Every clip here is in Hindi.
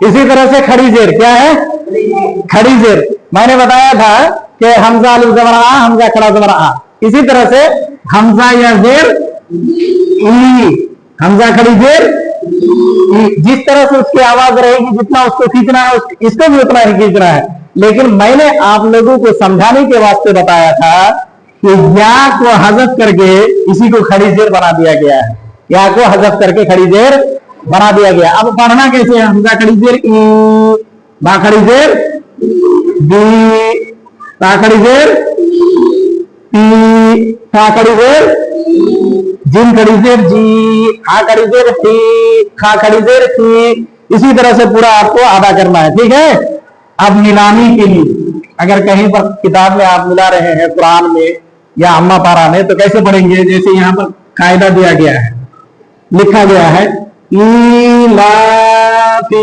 इसी तरह से खड़ी जेर क्या है, खड़ी जेर। मैंने बताया था कि हमजा अलिफ ज़बर आ, हमजा खड़ा ज़बर आ। इसी तरह से हमजा या जेर ई, हमजा खड़ी जेर ई, जिस तरह से उसकी आवाज रहेगी जितना उसको खींचना है इसको भी उतना ही खींचना है। लेकिन मैंने आप लोगों को समझाने के वास्ते बताया था कि या को हज़फ करके इसी को खड़ी जेर बना दिया गया है, या को हज़फ करके खड़ी जेर बना दिया गया। अब पढ़ना कैसे है, हमजा खड़ी जेर ई, बा खड़ी जेर बी, ता खड़ी जेर ती, ता खड़ी जेर जिन खड़ी जेर जी, हा खड़ी जेर ती, खा खड़ी जेर थी। इसी तरह से पूरा आपको अदा करना है, ठीक है। अब मिलानी के लिए अगर कहीं पर किताब में आप मिला रहे हैं कुरान में या अम्मा पारा में, तो कैसे पढ़ेंगे, जैसे यहाँ पर कायदा दिया गया है, लिखा गया है ईलाफी,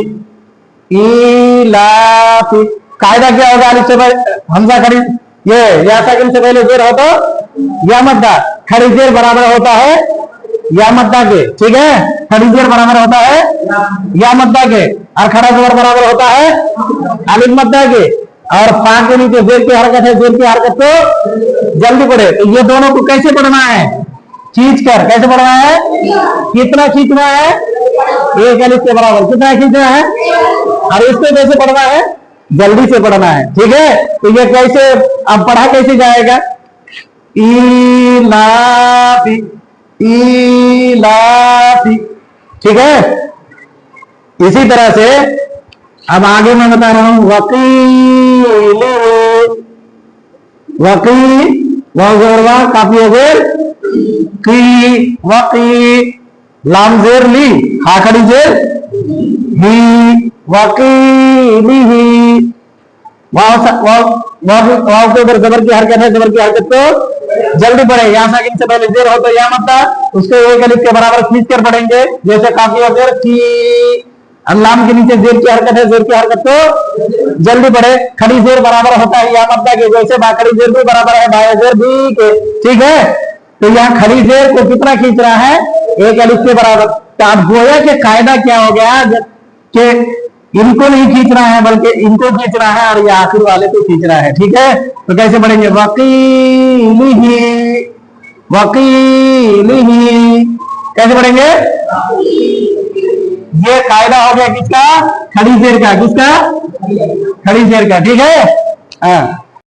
ईलाफी। कायदा क्या होगा, अलिफ से हमजा खड़ी ये या साकिन से पहले जेर हो तो या मद्दा, खड़ी जेर बराबर होता है या मद्दा के, ठीक है। खड़ी जेर बराबर होता है या मद्दा के, और खड़ा ज़बर बराबर होता है अलिफ मद्दा के। और फा के नीचे जेर की हरकत है, जेर की हरकत तो जल्दी पढ़े। तो ये दोनों को कैसे पढ़ना है, खींच कर। कैसे पढ़ना है, कितना खींचना है, एक अलिफ के बराबर कितना खींचना है, और इसको कैसे पढ़ना है, जल्दी से पढ़ना है, ठीक है। तो ये कैसे अब पढ़ा कैसे जाएगा, ईलाफी, ईलाफी, ठीक है। इसी तरह से अब आगे मैं बता रहा हूं वकील, वकील वा काफी अजेर की, वकी लाम जेर ली, हा खड़ी जेर ही, वकीली ही। वाव के ऊपर ज़बर की हरकत है, ज़बर की हरकत तो जल्दी पढ़े। यहाँ साकिन से पहले जेर हो तो या मद्दा, उसको एक अलिफ के बराबर खींच कर पढ़ेंगे, जैसे काफी अजेर की। लाम के नीचे जेर की हरकत है, जेर की हरकत तो जल्दी पढ़े। खड़ी जेर बराबर होता है या मद्दा के, जैसे बा खड़ी जेर भी बराबर है बाया जेर भी के, ठीक है। तो यहाँ खड़ी जेर को कितना खींच रहा है, एक अलिफ के बराबर। तो अब गोया के कायदा क्या हो गया कि इनको नहीं खींचना है बल्कि इनको खींचना है, और ये आखिर वाले को खींचना है, ठीक है। तो कैसे पढ़ेंगे, वकीलिही, वकीलिही, कैसे पढ़ेंगे, ये कायदा हो गया किसका, खड़ी जेर का, किसका, खड़ी जेर का, ठीक है।